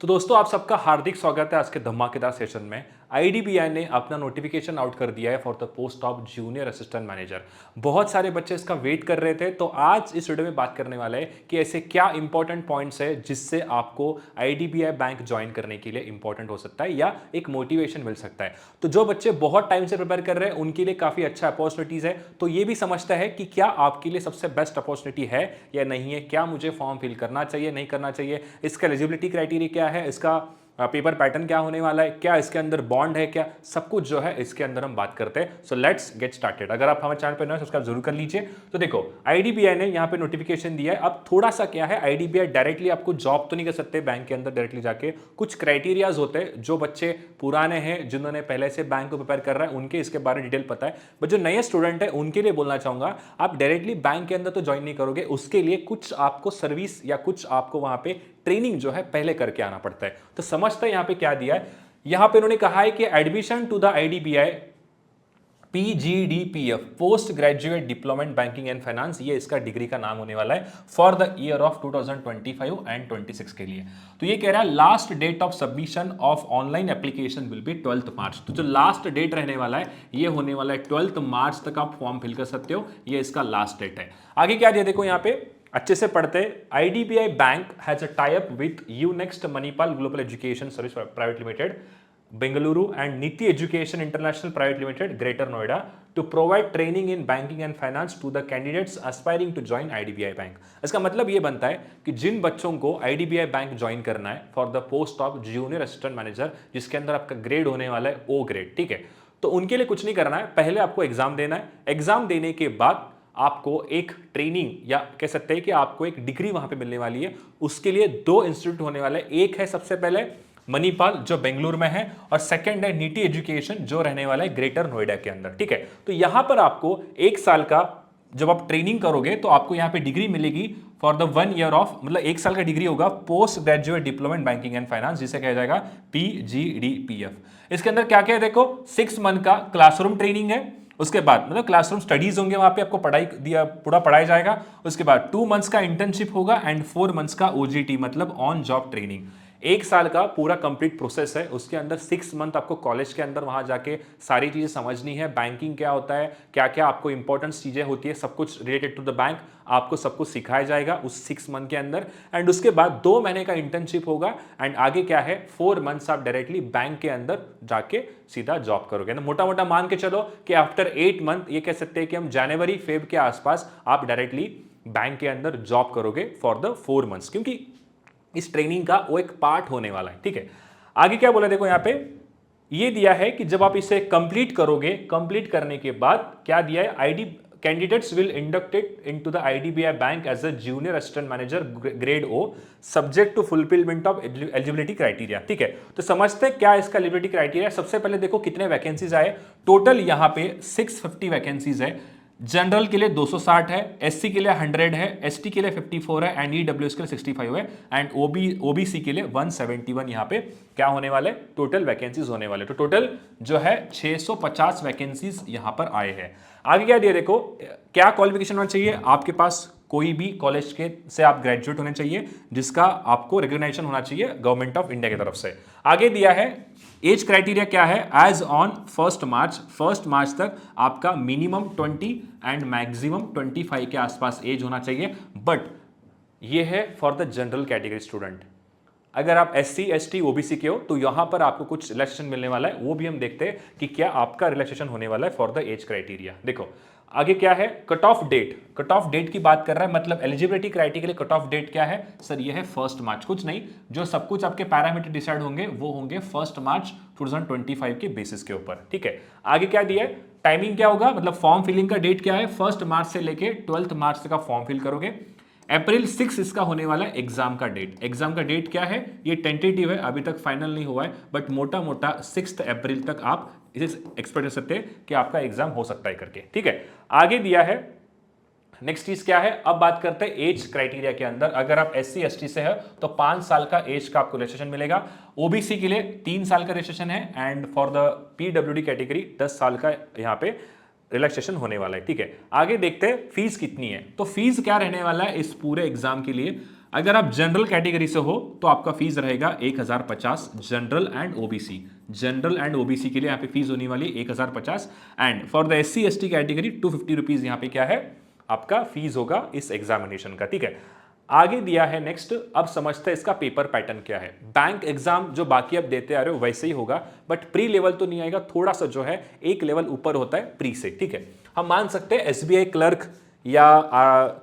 तो दोस्तों आप सबका हार्दिक स्वागत है आज के धमाकेदार सेशन में। आईडीबीआई ने अपना नोटिफिकेशन आउट कर दिया है for the post of junior assistant manager. बहुत सारे बच्चे इसका वेट कर रहे थे, तो आज इस वीडियो में बात करने वाला है कि ऐसे क्या इंपॉर्टेंट पॉइंट्स है जिससे आपको आईडीबीआई बैंक ज्वाइन करने के लिए इंपॉर्टेंट हो सकता है या एक मोटिवेशन मिल सकता है। तो जो बच्चे बहुत टाइम से प्रिपेयर कर रहे हैं उनके लिए काफी अच्छा अपॉर्चुनिटीज है, तो ये भी समझता है कि क्या आपके लिए सबसे बेस्ट अपॉर्चुनिटी है या नहीं है, क्या मुझे फॉर्म फिल करना चाहिए नहीं करना चाहिए, इसका एलिजिबिलिटी क्राइटेरिया क्या है, इसका पेपर पैटर्न क्या होने वाला है, क्या इसके अंदर बॉन्ड है, क्या सब कुछ जो है इसके अंदर हम बात करते हैं। So let's get started. अगर आप हमारे चैनल पर नए सब्सक्राइब जरूर कर लीजिए। तो देखो आईडीबीआई ने यहाँ पे नोटिफिकेशन दिया है। अब थोड़ा सा क्या है, आईडीबीआई डायरेक्टली आपको जॉब तो नहीं कर सकते बैंक के अंदर डायरेक्टली जाके, कुछ क्राइटेरियाज होते हैं। जो बच्चे पुराने हैं जिन्होंने पहले से बैंक को प्रिपेयर कर रहा है उनके इसके बारे में डिटेल पता है, बट जो नए स्टूडेंट है उनके लिए बोलना चाहूंगा आप डायरेक्टली बैंक के अंदर तो ज्वाइन नहीं करोगे, उसके लिए कुछ आपको सर्विस या कुछ आपको वहां पे ट्रेनिंग जो है पहले करके आना पड़ता है। तो समझते हैं यहां पे क्या दिया है। यहां पे उन्होंने कहा है कि admission to the IDBI PGDPF post graduate diploma in banking and finance, ये इसका डिग्री का नाम होने वाला है for the year of 2025 and 26 के लिए। तो ये कह रहा है last date of submission of online application will be 12 March. तो जो लास्ट डेट रहने वाला है ये होने वाला है 12 मार्च तक आप फॉर्म फिल कर सकते हो, ये इसका लास्ट डेट है। आगे क्या दिया देखो यहाँ पे, अच्छे से पढ़ते। IDBI bank has a tie up with UNext Manipal global education service private limited Bengaluru and Nitte education international private limited greater Noida to provide training in banking and finance to the candidates aspiring to join IDBI bank. इसका मतलब ये बनता है कि जिन बच्चों को IDBI bank join करना है for the post of junior assistant manager, जिसके अंदर आपका ग्रेड होने वाला है ओ ग्रेड, ठीक है, तो उनके लिए कुछ नहीं करना है। पहले आपको एग्जाम देना है, एग्जाम देने के बाद आपको एक ट्रेनिंग या कह सकते हैं कि आपको एक डिग्री वहां पे मिलने वाली है। उसके लिए दो इंस्टीट्यूट होने वाले हैं, एक है सबसे पहले मणिपाल जो बेंगलुरु में है और सेकंड है नीति एजुकेशन जो रहने वाला है ग्रेटर नोएडा के अंदर, ठीक है। तो यहां पर आपको एक साल का जब आप ट्रेनिंग करोगे तो आपको यहां पे डिग्री मिलेगी फॉर द 1 ईयर ऑफ, मतलब एक साल का डिग्री होगा post graduate diploma in banking and finance, जिसे कहा जाएगा PGDPF। इसके अंदर क्या क्या है देखो, 6 मंथ का क्लासरूम ट्रेनिंग है, उसके बाद मतलब क्लासरूम स्टडीज होंगे, वहां पे आपको पढ़ाई दिया पूरा पढ़ाया जाएगा। उसके बाद 2 मंथ्स का इंटर्नशिप होगा एंड 4 मंथ्स का OJT मतलब ऑन जॉब ट्रेनिंग। एक साल का पूरा कंप्लीट प्रोसेस है। उसके अंदर 6 मंथ आपको कॉलेज के अंदर वहां जाके सारी चीजें समझनी है, बैंकिंग क्या होता है, क्या क्या आपको इंपॉर्टेंट चीजें होती है, सब कुछ रिलेटेड टू द बैंक आपको सब कुछ सिखाया जाएगा उस 6 मंथ के अंदर। एंड उसके बाद 2 महीने का इंटर्नशिप होगा एंड आगे क्या है 4 मंथ्स आप डायरेक्टली बैंक के अंदर जाके सीधा जॉब करोगे ना। मोटा मोटा मान के चलो कि आफ्टर 8 मंथ ये कह सकते हैं कि हम जनवरी फेब के आसपास आप डायरेक्टली बैंक के अंदर जॉब करोगे फॉर द 4 मंथ्स, क्योंकि इस ट्रेनिंग का वो एक पार्ट होने वाला है, ठीक है। आगे क्या बोला देखो, यहां पे ये दिया है कि जब आप इसे कंप्लीट करोगे, कंप्लीट करने के बाद क्या दिया है, ID candidates will inducted into the IDBI bank as a junior assistant manager grade O subject to fulfilment of eligibility criteria, ठीक है। तो समझते हैं क्या इसका एलिजिबिलिटी क्राइटेरिया। सबसे पहले देखो कितने वैकेंसीज आए, टोटल यहां पे 650 वैकेंसीज है। जनरल के लिए 260 है, एससी के लिए 100 है, एसटी के लिए 54 है एंड ईडब्ल्यूएस के लिए 65 है एंड ओबीसी के लिए 171 यहां पे क्या होने वाले टोटल वैकेंसीज होने वाले। तो टोटल जो है 650 वैकेंसीज यहां पर आए हैं। आगे क्या दिया देखो, क्या क्वालिफिकेशन होना चाहिए, आपके पास कोई भी कॉलेज के से आप ग्रेजुएट होने चाहिए जिसका आपको रिकॉग्निशन होना चाहिए गवर्नमेंट ऑफ इंडिया की तरफ से। आगे दिया है एज क्राइटेरिया क्या है, एज ऑन 1 मार्च तक आपका मिनिमम 20 एंड मैक्सिमम 25 के आसपास एज होना चाहिए। बट ये है for the general category student. अगर आप SC ST OBC के हो तो यहां पर आपको कुछ रिलैक्सेशन मिलने वाला है, वो भी हम देखते हैं कि क्या आपका रिलैक्सेशन होने वाला है फॉर द एज क्राइटेरिया। देखो आगे क्या है, cut off date, cut off date की बात कर रहा है, मतलब एलिजिबिलिटी क्राइटेरिया के लिए कट ऑफ डेट क्या है सर, ये है 1 मार्च, कुछ नहीं, जो सब कुछ आपके पैरामीटर डिसाइड होंगे वो होंगे 1 मार्च 2025 के बेसिस के ऊपर, ठीक है। आगे क्या दिया है, टाइमिंग क्या होगा, मतलब फॉर्म फिलिंग का डेट क्या है, 1 मार्च से लेके 12 मार्च तक आप फॉर्म फिल करोगे। अप्रैल 6 इसका होने वाला है एग्जाम का डेट। एग्जाम का डेट क्या है, ये टेंटेटिव है, अभी तक फाइनल नहीं हुआ है, बट मोटा मोटा 6 अप्रैल तक आप इसे एक्सपेक्ट कर सकते हैं कि आपका एग्जाम हो सकता है करके, ठीक है। आगे दिया है नेक्स्ट चीज क्या है, अब बात करते हैं एज क्राइटेरिया के अंदर। अगर आप SC ST से है तो 5 साल का एज का आपको रजिस्ट्रेशन मिलेगा, OBC के लिए 3 साल का रजिस्ट्रेशन है and for the PWD category 10 साल का यहाँ पे रिलैक्सेशन होने वाला है, ठीक है। आगे देखते हैं फीस कितनी है। तो फीस क्या रहने वाला है इस पूरे एग्जाम के लिए, अगर आप जनरल कैटेगरी से हो तो आपका फीस रहेगा 1050 general and OBC. General and OBC के लिए यहाँ पे फीस होने वाली है 1050 and for the SC ST category 250 rupees यहाँ पे क्या है आपका फीस होगा इस एग्जामिनेशन का। ठीक है, आगे दिया है नेक्स्ट। अब समझते हैं इसका पेपर पैटर्न क्या है। बैंक एग्जाम जो बाकी आप देते आ रहे हो वैसे ही होगा, बट प्री लेवल तो नहीं आएगा, थोड़ा सा जो है एक लेवल ऊपर होता है प्री से। ठीक है, हम मान सकते हैं एसबीआई क्लर्क या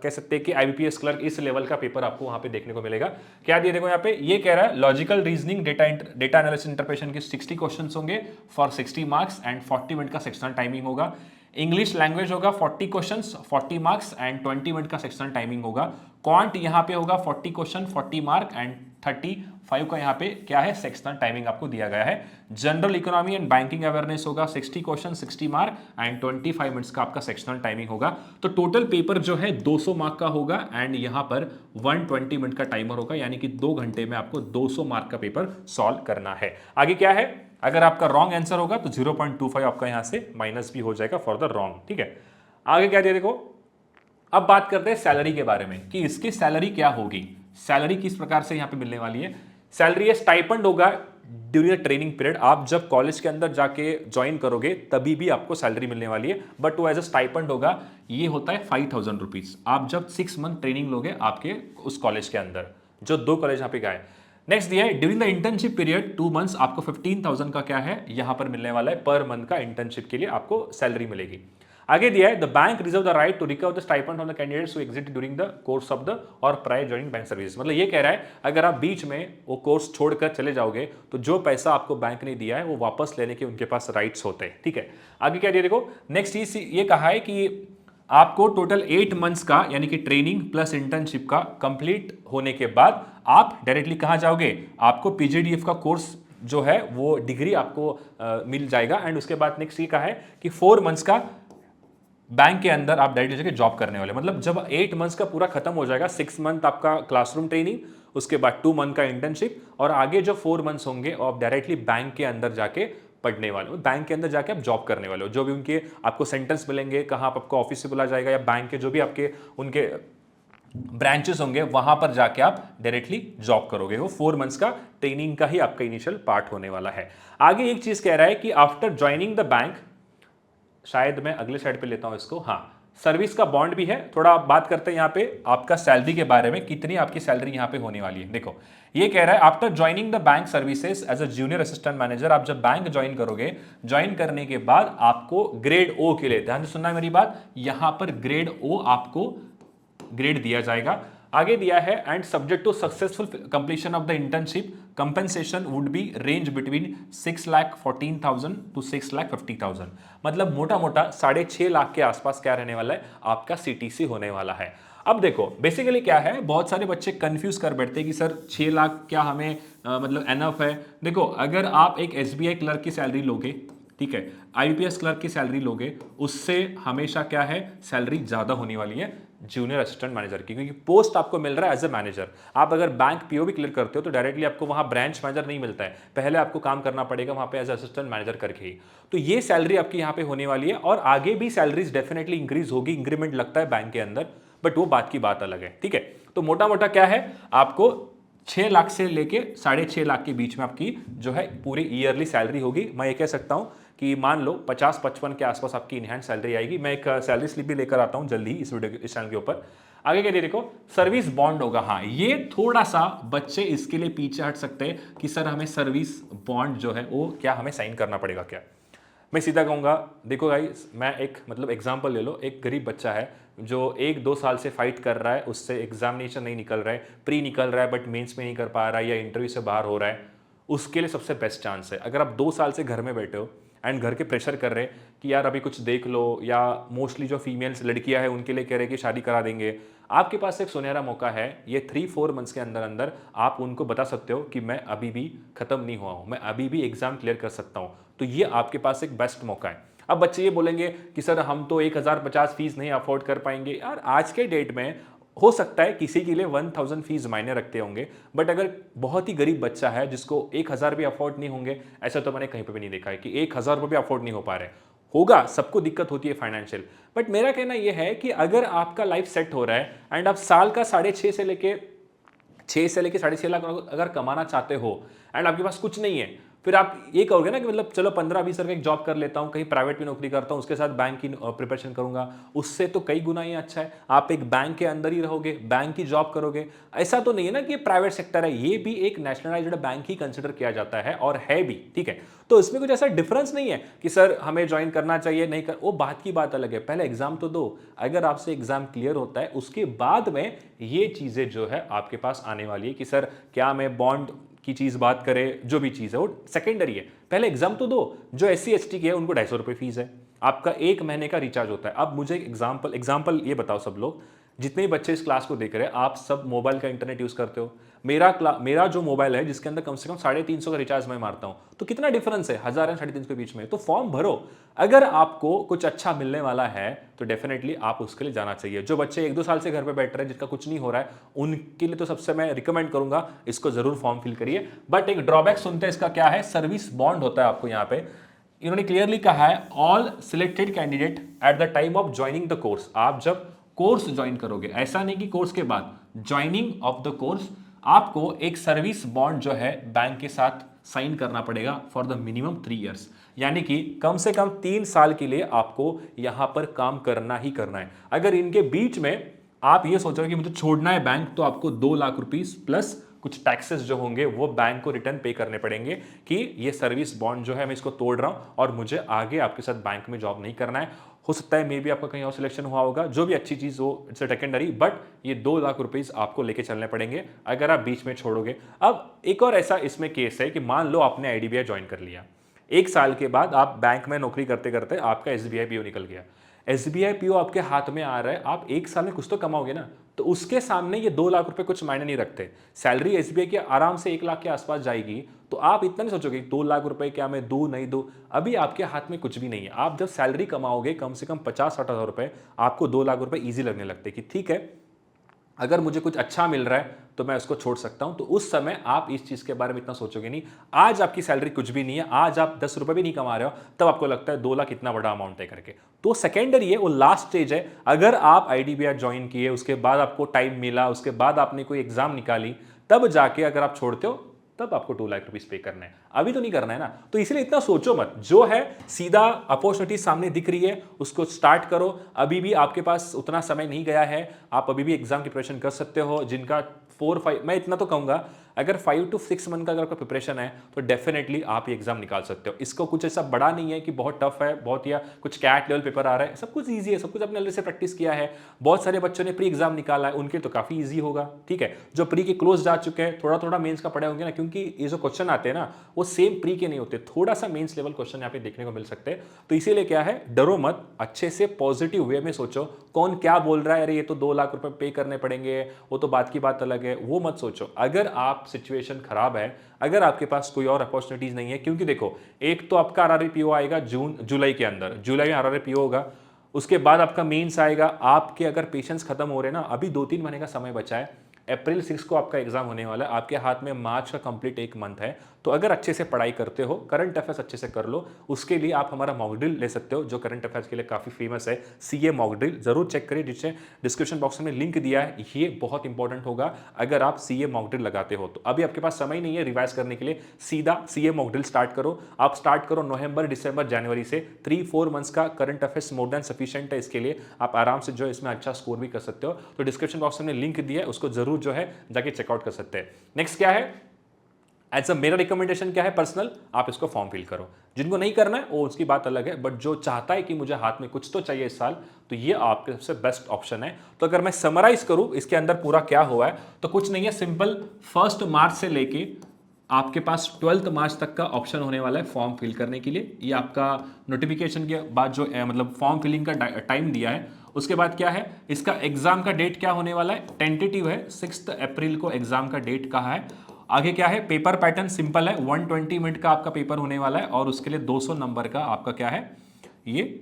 कह सकते हैं कि आईबीपीएस क्लर्क, इस लेवल का पेपर आपको वहां पे देखने को मिलेगा। क्या दिए देखो यहाँ पे, ये कह रहा है logical reasoning data analysis interpretation के 60 क्वेश्चंस होंगे फॉर 60 मार्क्स एंड 40 मिनट का सेक्शनल टाइमिंग होगा। इंग्लिश लैंग्वेज होगा 40 क्वेश्चंस 40 मार्क्स एंड 20 मिनट का सेक्शनल टाइमिंग होगा। क्वांट यहाँ पे होगा 40 क्वेश्चन 40 मार्क एंड 35 का यहाँ पे क्या है सेक्शनल टाइमिंग आपको दिया गया है। General economy and banking awareness होगा 60 क्वेश्चन 60 मार्क एंड 25 मिनट्स का आपका सेक्शनल टाइमिंग होगा। तो टोटल पेपर जो है 200 मार्क का होगा एंड यहाँ पर 120 मिनट का टाइमर होगा, यानी कि 2 घंटे में आपको 200 मार्क का पेपर सॉल्व करना है। आगे क्या है, अगर आपका रॉन्ग आंसर होगा तो 0.25 आपका यहां से माइनस भी हो जाएगा फॉर द रॉन्ग। ठीक है, आगे क्या दिया देखो। अब बात करते हैं सैलरी के बारे में कि इसकी सैलरी क्या होगी, सैलरी किस प्रकार से यहां पे मिलने वाली है। सैलरी है स्टाइपेंड होगा ड्यूरिंग द ट्रेनिंग पीरियड। आप जब कॉलेज के अंदर जाके ज्वाइन करोगे तभी भी आपको सैलरी मिलने वाली है, बट वो एज अ स्टाइपेंड होगा। ये होता है 5000 रुपीज। आप जब 6 मंथ ट्रेनिंग लोगे आपके उस कॉलेज के अंदर, जो 2 कॉलेज यहाँ पे गए। नेक्स्ट दिया है during the internship period 2 months आपको 15,000 का क्या है यहां पर मिलने वाला है, पर मंथ का इंटर्नशिप के लिए आपको सैलरी मिलेगी। आगे दिया है the bank reserve the right to recover the stipend from the candidates who exit during the course of the और प्रायर जॉइनिंग बैंक सर्विस। मतलब ये कह रहा है अगर आप बीच में वो कोर्स छोड़कर चले जाओगे तो जो पैसा आपको बैंक ने दिया है वो वापस लेने के उनके पास राइट्स होते हैं। ठीक है, आगे क्या दिया देखो। नेक्स्ट ये कहा है कि आपको टोटल 8 मंथ्स का यानी कि ट्रेनिंग प्लस इंटर्नशिप का कंप्लीट होने के बाद आप डायरेक्टली कहां जाओगे, आपको पीजीडीएफ का कोर्स जो है वो डिग्री आपको मिल जाएगा। एंड उसके बाद नेक्स्ट ये कहा है कि 4 मंथ्स का बैंक के अंदर आप डायरेक्टली जाके जॉब करने वाले। मतलब जब 8 मंथ्स का पूरा खत्म हो जाएगा, 6 मंथ आपका क्लासरूम ट्रेनिंग, उसके बाद 2 मंथ का इंटर्नशिप और आगे जो 4 मंथ्स होंगे आप डायरेक्टली बैंक के अंदर जाके पढ़ने वाले हो, बैंक के अंदर जाके आप जॉब करने वाले हो। जो भी उनके आपको सेंटेंस मिलेंगे, कहाँ आपको ऑफिस से बुला जाएगा या बैंक के जो भी आपके उनके ब्रांचेस होंगे वहां पर जाके आप डायरेक्टली जॉब करोगे। वो 4 मंथ्स का ट्रेनिंग का ही आपका इनिशियल पार्ट होने वाला है। आगे एक चीज कह रहा है कि आफ्टर ज्वाइनिंग द बैंक, शायद मैं अगले साइड पे लेता हूं इसको, हाँ, सर्विस का बॉन्ड भी है। थोड़ा बात करते हैं यहाँ पे आपका सैलरी के बारे में, कितनी आपकी सैलरी यहाँ पे होने वाली है। देखो ये कह रहा है after joining the bank services as a junior assistant manager, आप जब बैंक ज्वाइन करोगे, ज्वाइन करने के बाद आपको ग्रेड ओ के लिए, ध्यान से सुनना है मेरी बात, यहां पर ग्रेड ओ आपको ग्रेड दिया जाएगा। आगे दिया है and subject to successful completion of the internship compensation would be range between 6,14,000 to 6,50,000। मतलब मोटा मोटा 6.5 लाख के आसपास क्या रहने वाला है आपका सीटीसी होने वाला है। अब देखो बेसिकली क्या है, बहुत सारे बच्चे कंफ्यूज कर बैठते हैं कि सर 6 लाख क्या हमें मतलब एनफ है। देखो अगर आप एक एसबीआई क्लर्क की सैलरी लोगे, ठीक है, आईपीएस क्लर्क की सैलरी लोगे, उससे हमेशा क्या है सैलरी ज्यादा होने वाली है जूनियर असिस्टेंट मैनेजर की, क्योंकि पोस्ट आपको मिल रहा है एज ए मैनेजर। आप अगर बैंक पीओ भी क्लियर करते हो तो डायरेक्टली आपको वहां ब्रांच मैनेजर नहीं मिलता है, पहले आपको काम करना पड़ेगा वहां पे एज असिस्टेंट मैनेजर करके ही। तो ये सैलरी आपकी यहाँ पे होने वाली है और आगे भी सैलरीज डेफिनेटली इंक्रीज होगी, इंक्रीमेंट लगता है बैंक के अंदर, बट वो बात की बात अलग है। ठीक है, तो मोटा मोटा क्या है आपको 6 लाख से लेके 6.5 लाख के बीच में आपकी जो है पूरी ईयरली सैलरी होगी। मैं ये कह सकता हूं कि मान लो 50-55 के आसपास आपकी इनहैंड सैलरी आएगी। मैं एक सैलरी स्लिप भी लेकर आता हूं जल्दी इस वीडियो इस चैनल के ऊपर। आगे क्या देखो सर्विस बॉन्ड होगा। हाँ, ये थोड़ा सा बच्चे इसके लिए पीछे हट सकते हैं कि सर हमें सर्विस बॉन्ड जो है वो क्या हमें साइन करना पड़ेगा क्या। मैं सीधा कहूंगा देखो गाइस, मैं एक मतलब एग्जांपल ले लो, एक गरीब बच्चा है जो 1-2 साल से फाइट कर रहा है, उससे एग्जामिनेशन नहीं निकल रहा है, प्री निकल रहा है बट मेंस में नहीं कर पा रहा है या इंटरव्यू से बाहर हो रहा है, उसके लिए सबसे बेस्ट चांस है। अगर आप 2 साल से घर में बैठे हो एंड घर के प्रेशर कर रहे हैं कि यार अभी कुछ देख लो, या मोस्टली जो फीमेल्स लड़कियां हैं उनके लिए कह रहे हैं कि शादी करा देंगे, आपके पास एक सुनहरा मौका है। ये 3-4 मंथ्स के अंदर अंदर आप उनको बता सकते हो कि मैं अभी भी खत्म नहीं हुआ हूं, मैं अभी भी एग्जाम क्लियर कर सकता हूं। तो ये आपके पास एक बेस्ट मौका है। अब बच्चे ये बोलेंगे कि सर हम तो 1050 फीस नहीं अफोर्ड कर पाएंगे। यार आज के डेट में हो सकता है किसी के लिए 1000 फीस मायने रखते होंगे, बट अगर बहुत ही गरीब बच्चा है जिसको 1000 भी अफोर्ड नहीं होंगे, ऐसा तो मैंने कहीं पर भी नहीं देखा है कि 1000 रुपये भी अफोर्ड नहीं हो पा रहे। होगा, सबको दिक्कत होती है फाइनेंशियल, बट मेरा कहना यह है कि अगर आपका लाइफ सेट हो रहा है एंड आप साल का 6.5 से लेके 6 से लेके 6.5 लाख अगर कमाना चाहते हो एंड आपके पास कुछ नहीं है, फिर आप ये कहोगे ना कि मतलब चलो 15-20 रुपए एक जॉब कर लेता हूँ, कहीं प्राइवेट भी नौकरी करता हूँ, उसके साथ बैंक की प्रिपरेशन करूंगा, उससे तो कई गुना ही अच्छा है। आप एक बैंक के अंदर ही रहोगे, बैंक की जॉब करोगे। ऐसा तो नहीं है ना कि प्राइवेट सेक्टर है, ये भी एक नेशनलाइज्ड बैंक ही कंसिडर किया जाता है और है भी, ठीक है। तो इसमें कुछ ऐसा डिफरेंस नहीं है कि सर हमें ज्वाइन करना चाहिए नहीं कर, वो बात की बात अलग है। पहले एग्जाम तो दो, अगर आपसे एग्जाम क्लियर होता है उसके बाद में ये चीजें जो है आपके पास आने वाली है कि सर क्या मैं बॉन्ड की चीज बात करें, जो भी चीज है वो सेकेंडरी है। पहले एग्जाम तो दो। जो SC ST के है उनको 250 रुपए फीस है, आपका 1 महीने का रिचार्ज होता है। अब मुझे एग्जाम्पल ये बताओ, सब लोग जितने भी बच्चे इस क्लास को देख रहे हैं, आप सब मोबाइल का इंटरनेट यूज करते हो। मेरा जो मोबाइल है जिसके अंदर कम से कम 350 का रिचार्ज मैं मारता हूं, तो कितना डिफरेंस है 1000 और 350 के बीच में। तो फॉर्म भरो, अगर आपको कुछ अच्छा मिलने वाला है तो डेफिनेटली आप उसके लिए जाना चाहिए। जो बच्चे 1-2 साल से घर पे बैठ रहे हैं, जिसका कुछ नहीं हो रहा है, उनके लिए तो सबसे मैं रिकमेंड करूंगा इसको जरूर फॉर्म फिल करिए। बट एक ड्रॉबैक सुनते हैं इसका, क्या है, सर्विस बॉन्ड होता है आपको यहाँ पे। इन्होंने क्लियरली कहा है all selected candidate at the time of joining the course. आप जब कोर्स ज्वाइन करोगे, ऐसा नहीं कि कोर्स के बाद, ज्वाइनिंग ऑफ द कोर्स आपको एक सर्विस बॉन्ड जो है बैंक के साथ साइन करना पड़ेगा फॉर द मिनिमम 3 इयर्स, यानी कि कम से कम 3 साल के लिए आपको यहां पर काम करना ही करना है। अगर इनके बीच में आप ये सोचोगे कि मुझे छोड़ना है बैंक, तो आपको 2 लाख रुपीस प्लस कुछ टैक्सेस जो होंगे वो बैंक को रिटर्न पे करने पड़ेंगे कि ये सर्विस बॉन्ड जो है मैं इसको तोड़ रहा हूं और मुझे आगे आपके साथ बैंक में जॉब नहीं करना है। हो सकता है मे बी आपका कहीं और सिलेक्शन हुआ होगा, जो भी अच्छी चीज हो, इट्स सेकेंडरी, बट ये 2 लाख रुपीस आपको लेके चलने पड़ेंगे अगर आप बीच में छोड़ोगे। अब एक और ऐसा इसमें केस है कि मान लो आपने IDBI ज्वाइन कर लिया, 1 साल के बाद आप बैंक में नौकरी करते करते आपका SBI PO निकल गया। SBI PO आपके हाथ में आ रहा है, आप 1 साल में कुछ तो कमाओगे ना, तो उसके सामने ये 2 लाख रुपए कुछ मायने नहीं रखते। सैलरी SBI की आराम से 1 लाख के आसपास जाएगी, तो आप इतना नहीं सोचोगे 2 लाख रुपए क्या मैं दूं नहीं दूं। अभी आपके हाथ में कुछ भी नहीं है। आप जब सैलरी कमाओगे कम से कम 50-60 हजार रुपए, आपको 2 लाख रुपए ईजी लगने लगते कि ठीक है, अगर मुझे कुछ अच्छा मिल रहा है तो मैं उसको छोड़ सकता हूं। तो उस समय आप इस चीज के बारे में इतना सोचोगे नहीं। आज आपकी सैलरी कुछ भी नहीं है, आज आप 10 रुपए भी नहीं कमा रहे हो, तब आपको लगता है 2 लाख इतना बड़ा अमाउंट है करके। तो सेकेंडरी है, वो लास्ट स्टेज है। अगर आप IDBI ज्वाइन किए, उसके बाद आपको टाइम मिला, उसके बाद आपने कोई एग्जाम निकाली, तब जाके अगर आप छोड़ते हो तब आपको 2 लाख रुपीस पे करना है, अभी तो नहीं करना है ना। तो इसलिए इतना सोचो मत, जो है सीधा अपॉर्चुनिटी सामने दिख रही है उसको स्टार्ट करो। अभी भी आपके पास उतना समय नहीं गया है, आप अभी भी एग्जाम की प्रिपरेशन कर सकते हो। जिनका 4-5, मैं इतना तो कहूंगा अगर 5 to 6 मंथ का अगर आपका प्रिपरेशन है तो डेफिनेटली आप ये एग्जाम निकाल सकते हो। इसको कुछ ऐसा बड़ा नहीं है कि बहुत टफ है, बहुत या कुछ कैट लेवल पेपर आ रहा है, सब कुछ ईजी है, सब कुछ अपने अंदर से प्रैक्टिस किया है। बहुत सारे बच्चों ने प्री एग्जाम निकाला है, उनके तो काफी ईजी होगा, ठीक है। जो प्री के क्लोज जा चुके हैं, थोड़ा थोड़ा मेंस का पढ़े होंगे ना, क्योंकि ये जो क्वेश्चन आते हैं ना वो सेम प्री के नहीं होते, थोड़ा सा मेंस लेवल क्वेश्चन यहाँ पे देखने को मिल सकते हैं। तो इसीलिए क्या है, डरो मत, अच्छे से पॉजिटिव वे में सोचो। कौन क्या बोल रहा है, अरे ये तो 2 लाख रुपए पे करने पड़ेंगे, वो तो बात की बात अलग है, वो मत सोचो। अगर आप सिचुएशन खराब है, अगर आपके पास कोई और अपॉर्चुनिटीज नहीं है, क्योंकि देखो एक तो आपका RRB PO आएगा जुलाई के अंदर, जुलाई में RRB PO होगा, उसके बाद आपका मेंस आएगा। आपके अगर पेशेंस खत्म हो रहे ना, अभी 2-3 महीने का समय बचा है, अप्रैल 6 को आपका एग्जाम होने वाला है, आपके हाथ में मार्च का कंप्लीट 1 मंथ है। तो अगर अच्छे से पढ़ाई करते हो, करंट अफेयर्स अच्छे से कर लो, उसके लिए आप हमारा मॉक ड्रिल ले सकते हो, जो करंट अफेयर्स के लिए काफी फेमस है, CA मॉक ड्रिल। जरूर चेक करिए, जिससे डिस्क्रिप्शन बॉक्स में लिंक दिया है, ये बहुत इंपॉर्टेंट होगा अगर आप CA मॉक ड्रिल लगाते हो। तो अभी आपके पास समय नहीं है रिवाइज करने के लिए, सीधा CA मॉक ड्रिल स्टार्ट करो। आप स्टार्ट करो नवंबर, दिसंबर, जनवरी से, 3-4 मंथ्स का current affairs more than sufficient है इसके लिए। आप आराम से जो है इसमें अच्छा स्कोर भी कर सकते हो। तो डिस्क्रिप्शन बॉक्स में लिंक दिया है, उसको जरूर जो है जाके चेकआउट कर सकते हैं। नेक्स्ट क्या है, एज अ मेरा रिकमेंडेशन क्या है पर्सनल, आप इसको फॉर्म फिल करो। जिनको नहीं करना है वो उसकी बात अलग है, बट जो चाहता है कि मुझे हाथ में कुछ तो चाहिए इस साल, तो ये आपके सबसे बेस्ट ऑप्शन है। तो अगर मैं समराइज करूं इसके अंदर पूरा क्या हुआ है, तो कुछ नहीं है, सिंपल 1 मार्च से लेके आपके पास 12 मार्च तक का ऑप्शन होने वाला है फॉर्म फिल करने के लिए। ये आपका नोटिफिकेशन के बाद जो मतलब फॉर्म फिलिंग का टाइम दिया है। उसके बाद क्या है, इसका एग्जाम का डेट क्या होने वाला है, टेंटेटिव है, 6 अप्रैल को एग्जाम का डेट कहा है। आगे क्या है, पेपर पैटर्न सिंपल है, 120 मिनट का आपका पेपर होने वाला है और उसके लिए 200 नंबर का आपका क्या है, ये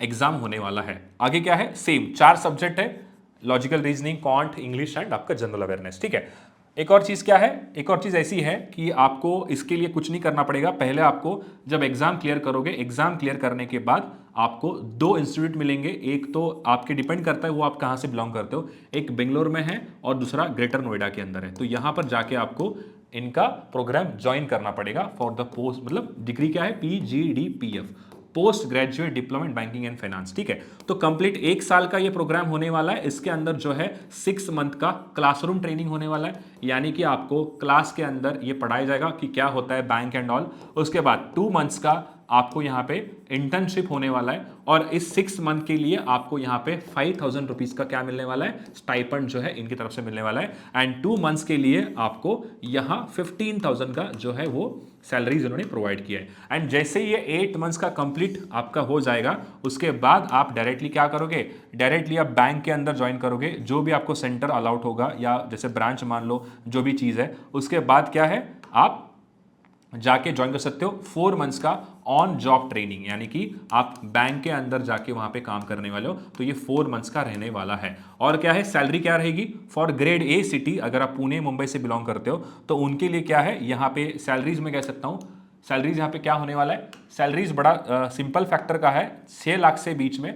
एग्जाम होने वाला है। आगे क्या है, सेम 4 सब्जेक्ट है, logical reasoning, quant, English and आपका जनरल अवेयरनेस, ठीक है। एक और चीज क्या है, एक और चीज ऐसी है कि आपको इसके लिए कुछ नहीं करना पड़ेगा। पहले आपको जब एग्जाम क्लियर करोगे, एग्जाम क्लियर करने के बाद आपको दो इंस्टीट्यूट मिलेंगे। एक तो आपके डिपेंड करता है वो आप कहाँ से बिलोंग करते हो, एक बेंगलोर में है और दूसरा ग्रेटर नोएडा के अंदर है। तो यहाँ पर जाके आपको इनका प्रोग्राम ज्वाइन करना पड़ेगा फॉर द पोस्ट, मतलब डिग्री क्या है, PGDPF, post graduate diploma banking and finance. ठीक है, तो कंप्लीट 1 साल का ये प्रोग्राम होने वाला है। इसके अंदर जो है 6 मंथ का क्लासरूम ट्रेनिंग होने वाला है, यानी कि आपको क्लास के अंदर ये पढ़ाया जाएगा कि क्या होता है बैंक एंड ऑल। उसके बाद 2 मंथ्स का आपको यहाँ पे इंटर्नशिप होने वाला है, और इस 6 मंथ के लिए आपको यहाँ पे 5,000 रुपीज़ का क्या मिलने वाला है, स्टाइपेंड जो है इनकी तरफ से मिलने वाला है। एंड 2 मंथ्स के लिए आपको यहाँ 15,000 का जो है वो सैलरीज उन्होंने प्रोवाइड किया है। एंड जैसे ये 8 मंथ्स का कंप्लीट आपका हो जाएगा, उसके बाद आप डायरेक्टली क्या करोगे, डायरेक्टली आप बैंक के अंदर ज्वाइन करोगे, जो भी आपको सेंटर अलाउड होगा या जैसे ब्रांच मान लो, जो भी चीज़ है। उसके बाद क्या है, आप जाके ज्वाइन कर सकते हो 4 मंथ्स का ऑन जॉब ट्रेनिंग, यानी कि आप बैंक के अंदर जाके वहां पे काम करने वाले हो। तो ये 4 मंथ्स का रहने वाला है। और क्या है, सैलरी क्या रहेगी फॉर ग्रेड ए सिटी, अगर आप पुणे मुंबई से बिलोंग करते हो तो उनके लिए क्या है, यहाँ पे सैलरीज में कह सकता हूँ, सैलरीज यहाँ पे क्या होने वाला है, सैलरीज बड़ा सिंपल फैक्टर का है। 6 लाख से बीच में,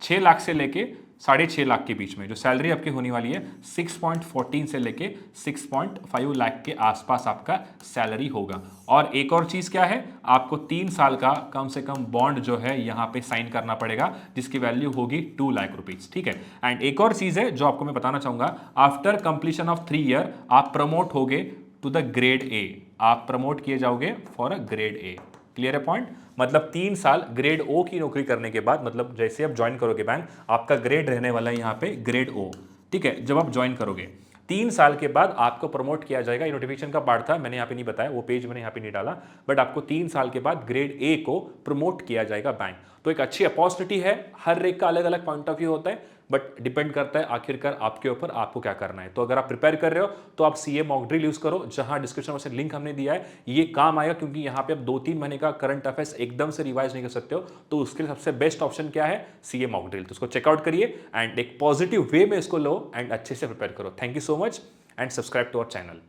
6 लाख से लेके 6.5 लाख के बीच में जो सैलरी आपकी होने वाली है, 6.14 से लेके 6.5 लाख के आसपास आपका सैलरी होगा। और एक और चीज़ क्या है, आपको 3 साल का कम से कम बॉन्ड जो है यहाँ पे साइन करना पड़ेगा, जिसकी वैल्यू होगी 2 लाख रुपीज़। ठीक है, एंड एक और चीज़ है जो आपको मैं बताना चाहूँगा, आफ्टर कंप्लीशन ऑफ 3 ईयर आप प्रमोट होगे टू द ग्रेड ए, आप प्रमोट किए जाओगे for a grade A. Clear है पॉइंट, मतलब 3 साल ग्रेड ओ की नौकरी करने के बाद, मतलब जैसे आप ज्वाइन करोगे बैंक, आपका ग्रेड रहने वाला है यहाँ पे ग्रेड ओ। ठीक है, जब आप ज्वाइन करोगे 3 साल के बाद आपको प्रमोट किया जाएगा। ये नोटिफिकेशन का पार्ट था, मैंने यहाँ पे नहीं बताया, वो पेज मैंने यहाँ पे नहीं डाला, बट आपको 3 साल के बाद ग्रेड ए को प्रमोट किया जाएगा बैंक। तो एक अच्छी अपॉर्चुनिटी है, हर एक का अलग अलग पॉइंट ऑफ व्यू होता है, बट डिपेंड करता है आखिरकार आपके ऊपर, आपको क्या करना है। तो अगर आप प्रिपेयर कर रहे हो तो आप सीए मॉक ड्रिल यूज करो, जहां डिस्क्रिप्शन में लिंक हमने दिया है, ये काम आएगा, क्योंकि यहाँ पे आप 2-3 महीने का करंट अफेयर्स एकदम से रिवाइज नहीं कर सकते हो। तो उसके लिए सबसे बेस्ट ऑप्शन क्या है, सीए मॉक ड्रिल। तो उसको चेकआउट करिए एंड एक पॉजिटिव वे में इसको लो एंड अच्छे से प्रिपेयर करो। Thank you so much and subscribe to our channel.